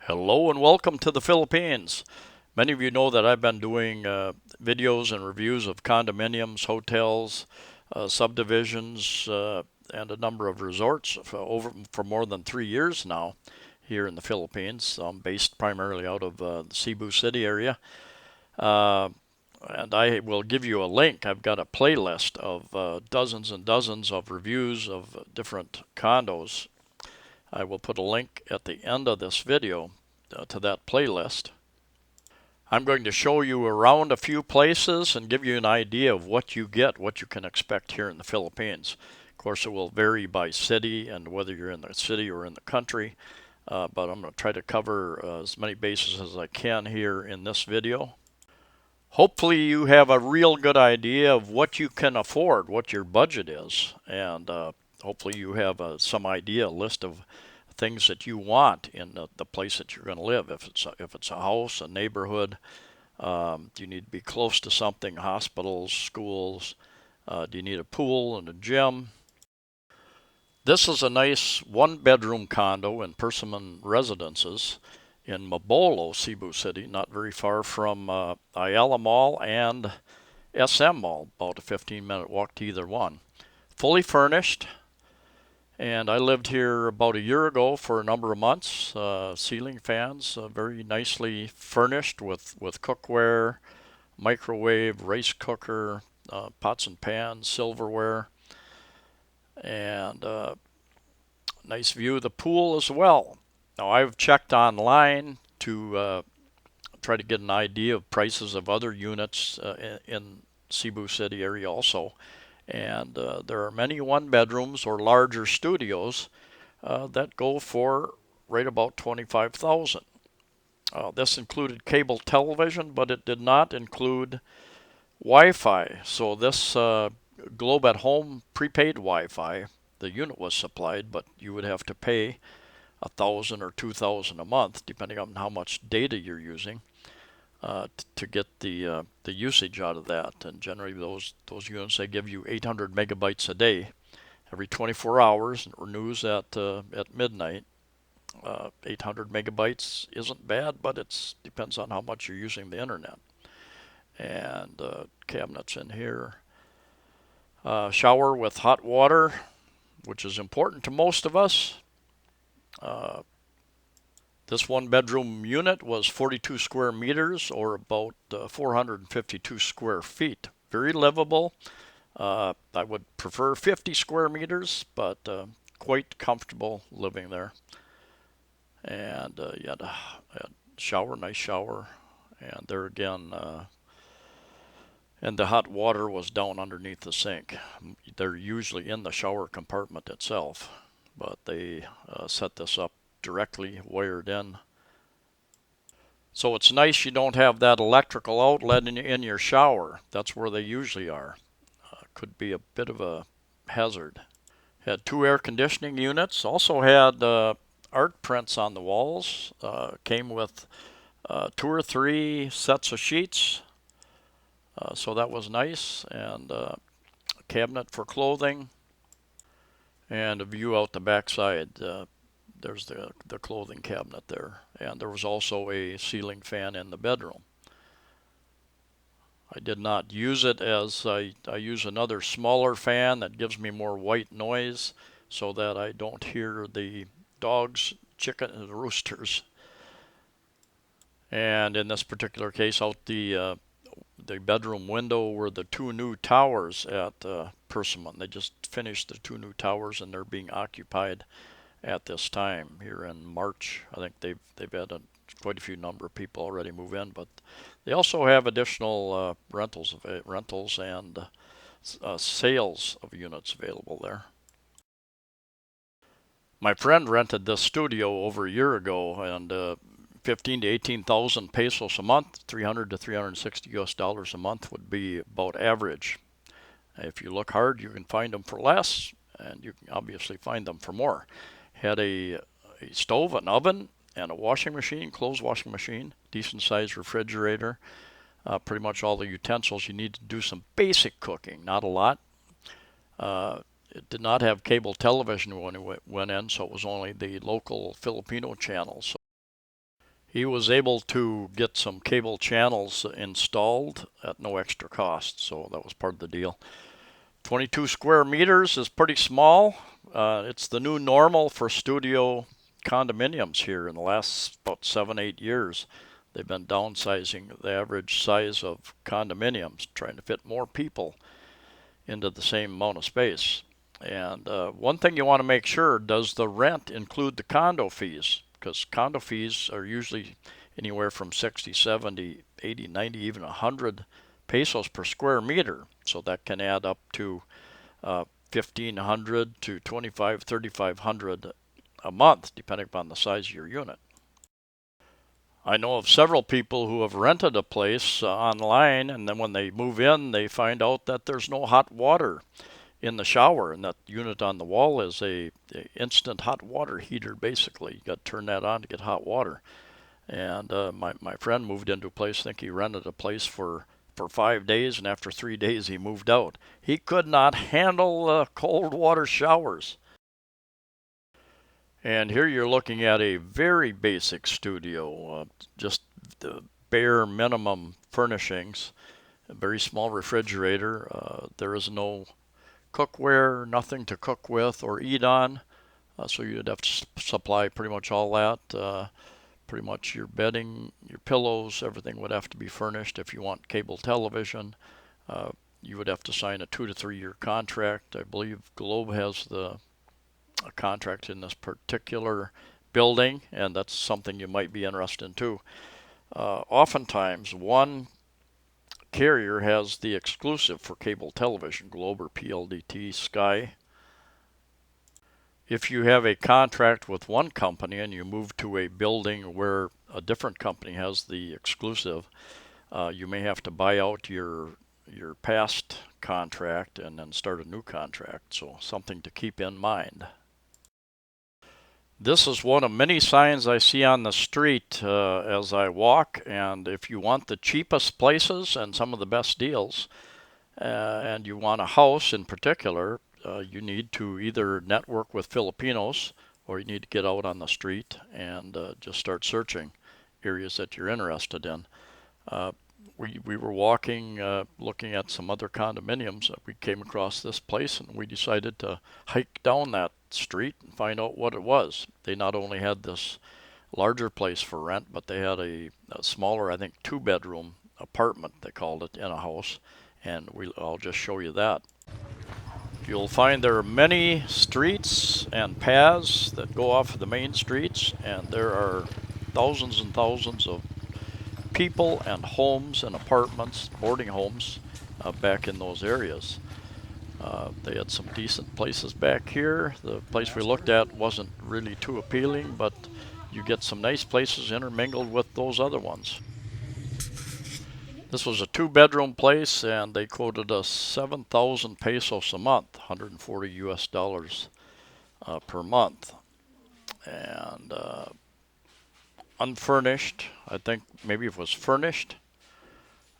Hello and welcome to the Philippines. Many of you know that I've been doing videos and reviews of condominiums, hotels, subdivisions, and a number of resorts for more than 3 years now here in the Philippines. I'm based primarily out of the Cebu City area. Uh, and I will give you a link. I've got a playlist of dozens and dozens of reviews of different condos. I will put a link at the end of this video to that playlist. I'm going to show you around a few places and give you an idea of what you get, what you can expect here in the Philippines. Of course, it will vary by city and whether you're in the city or in the country, but I'm going to try to cover as many bases as I can here in this video. Hopefully you have a real good idea of what you can afford, what your budget is, and hopefully you have some idea, a list of things that you want in the place that you're going to live. If it's a house, a neighborhood, do you need to be close to something, hospitals, schools? Do you need a pool and a gym? This is a nice one-bedroom condo in Persimmon Residences in Mabolo, Cebu City, not very far from Ayala Mall and SM Mall, about a 15-minute walk to either one. Fully furnished, and I lived here about a year ago for a number of months. Ceiling fans, very nicely furnished with cookware, microwave, rice cooker, pots and pans, silverware, and nice view of the pool as well. Now I've checked online to try to get an idea of prices of other units in Cebu City area also. And there are many one bedrooms or larger studios that go for right about 25,000. This included cable television, but it did not include Wi-Fi. So this Globe at Home prepaid Wi-Fi, the unit was supplied, but you would have to pay 1,000 or 2,000 a month, depending on how much data you're using, to get the usage out of that. And generally, those units, they give you 800 megabytes a day, every 24 hours, and it renews at midnight. 800 megabytes isn't bad, but it depends on how much you're using the internet. And cabinets in here. Shower with hot water, which is important to most of us. This one bedroom unit was 42 square meters or about 452 square feet. Very livable. I would prefer 50 square meters, but quite comfortable living there. And you had a shower, nice shower. And there again, and the hot water was down underneath the sink. They're usually in the shower compartment itself, but they set this up directly wired in. So it's nice you don't have that electrical outlet in your shower. That's where they usually are. Could be a bit of a hazard. Had two air conditioning units. Also had art prints on the walls. Came with two or three sets of sheets. So that was nice. And a cabinet for clothing. And a view out the backside. There's the clothing cabinet there. And there was also a ceiling fan in the bedroom. I did not use it as I use another smaller fan that gives me more white noise so that I don't hear the dogs, chicken, and the roosters. And in this particular case, out the bedroom window were the two new towers at Persimmon. They just finished the two new towers and they're being occupied at this time here in March. I think they've had quite a few number of people already move in, but they also have additional rentals and sales of units available there. My friend rented this studio over a year ago, and 15 to 18,000 pesos a month, 300 to 360 US dollars a month would be about average. If you look hard, you can find them for less, and you can obviously find them for more. Had a stove, an oven, and a washing machine, clothes washing machine, decent sized refrigerator, pretty much all the utensils you need to do some basic cooking, not a lot. It did not have cable television when it went in, so it was only the local Filipino channels. He was able to get some cable channels installed at no extra cost, so that was part of the deal. 22 square meters is pretty small. It's the new normal for studio condominiums here in the last about 7-8 years. They've been downsizing the average size of condominiums, trying to fit more people into the same amount of space. And one thing you want to make sure, does the rent include the condo fees? Because condo fees are usually anywhere from 60, 70, 80, 90, even 100 pesos per square meter. So that can add up to 1,500 to 2,500, 3,500 a month, depending upon the size of your unit. I know of several people who have rented a place online, and then when they move in, they find out that there's no hot water in the shower, and that unit on the wall is a instant hot water heater. Basically, you got to turn that on to get hot water. And my friend moved into a place. I think he rented a place for 5 days, and after 3 days he moved out. He could not handle cold water showers. And here you're looking at a very basic studio, just the bare minimum furnishings, a very small refrigerator. There is no cookware, nothing to cook with or eat on, so you'd have to supply pretty much all that. Pretty much your bedding, your pillows, everything would have to be furnished. If you want cable television, you would have to sign a 2 to 3 year contract. I believe Globe has a contract in this particular building, and that's something you might be interested in too. Oftentimes, one carrier has the exclusive for cable television, Globe or PLDT, Sky. If you have a contract with one company and you move to a building where a different company has the exclusive, you may have to buy out your past contract and then start a new contract. So something to keep in mind. This is one of many signs I see on the street as I walk, and if you want the cheapest places and some of the best deals, and you want a house in particular, you need to either network with Filipinos or you need to get out on the street and just start searching areas that you're interested in. We were walking, looking at some other condominiums. We came across this place and we decided to hike down that street and find out what it was. They not only had this larger place for rent, but they had a smaller, I think, 2-bedroom apartment, they called it, in a house. And I'll just show you that. You'll find there are many streets and paths that go off of the main streets, and there are thousands and thousands of people and homes and apartments, boarding homes, back in those areas. They had some decent places back here. The place we looked at wasn't really too appealing, but you get some nice places intermingled with those other ones. This was a 2-bedroom place, and they quoted us 7,000 pesos a month, 140 US dollars per month. And unfurnished, I think maybe if it was furnished,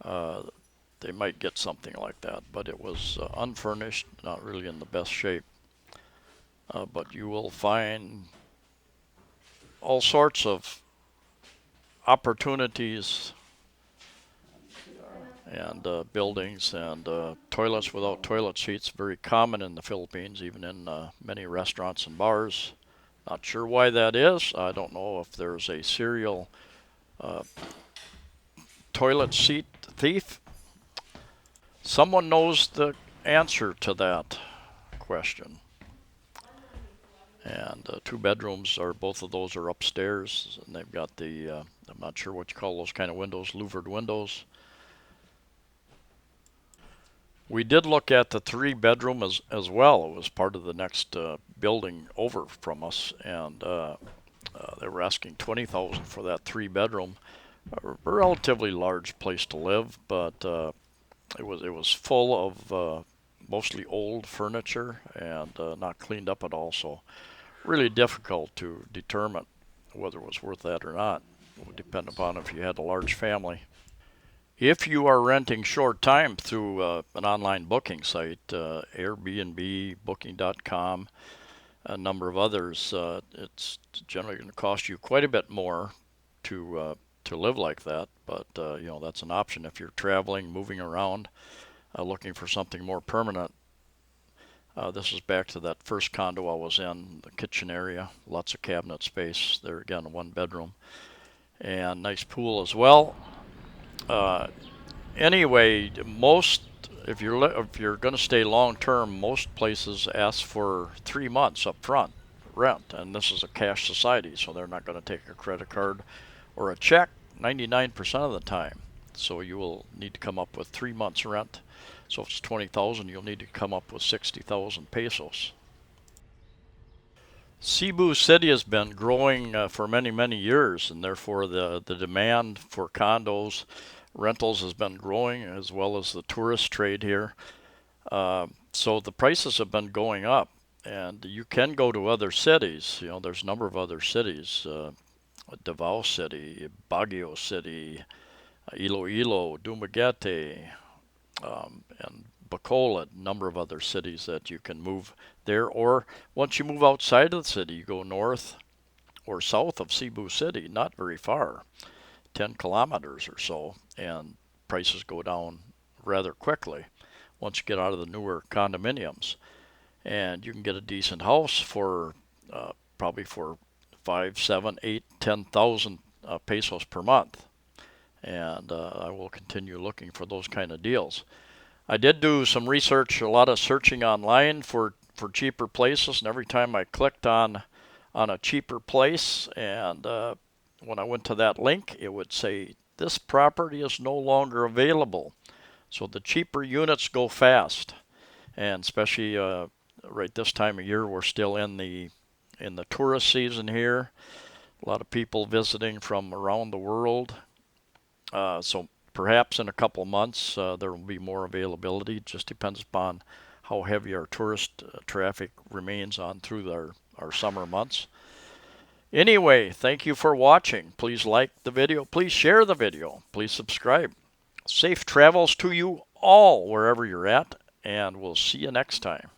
they might get something like that, but it was unfurnished, not really in the best shape. But you will find all sorts of opportunities and buildings and toilets without toilet seats, very common in the Philippines, even in many restaurants and bars. Not sure why that is. I don't know if there's a serial toilet seat thief. Someone knows the answer to that question. And 2 bedrooms are, both of those are upstairs, and they've got the, I'm not sure what you call those kind of windows, louvered windows. We did look at the 3-bedroom as well. It was part of the next building over from us, and they were asking 20,000 for that 3-bedroom. A relatively large place to live, but it was full of mostly old furniture and not cleaned up at all. So really difficult to determine whether it was worth that or not. It would depend upon if you had a large family. If you are renting short time through an online booking site, Airbnb, Booking.com, a number of others, it's generally going to cost you quite a bit more to live like that. But you know, that's an option if you're traveling, moving around, looking for something more permanent. This is back to that first condo I was in, the kitchen area, lots of cabinet space. There again, 1 bedroom, and nice pool as well. Uh, anyway, most if you're going to stay long term, most places ask for 3 months up front rent, and this is a cash society, so they're not going to take a credit card or a check 99% of the time. So you will need to come up with 3 months rent. So if it's 20,000, you'll need to come up with 60,000 pesos. Cebu City has been growing for many years, and therefore the demand for condos, rentals has been growing, as well as the tourist trade here. So the prices have been going up, and you can go to other cities. You know, there's a number of other cities, Davao City, Baguio City, Iloilo, Dumaguete, and Bacolod, a number of other cities that you can move there. Or once you move outside of the city, you go north or south of Cebu City, not very far, 10 kilometers or so, and prices go down rather quickly once you get out of the newer condominiums. And you can get a decent house for probably for 5, 7, 8, 10,000 pesos per month. And I will continue looking for those kind of deals. I did do some research, a lot of searching online for cheaper places, and every time I clicked on a cheaper place, and when I went to that link, it would say this property is no longer available. So the cheaper units go fast, and especially right this time of year, we're still in the tourist season here. A lot of people visiting from around the world. So perhaps in a couple of months there will be more availability. It just depends upon how heavy our tourist traffic remains on through our summer months. Anyway, thank you for watching. Please like the video. Please share the video. Please subscribe. Safe travels to you all wherever you're at, and we'll see you next time.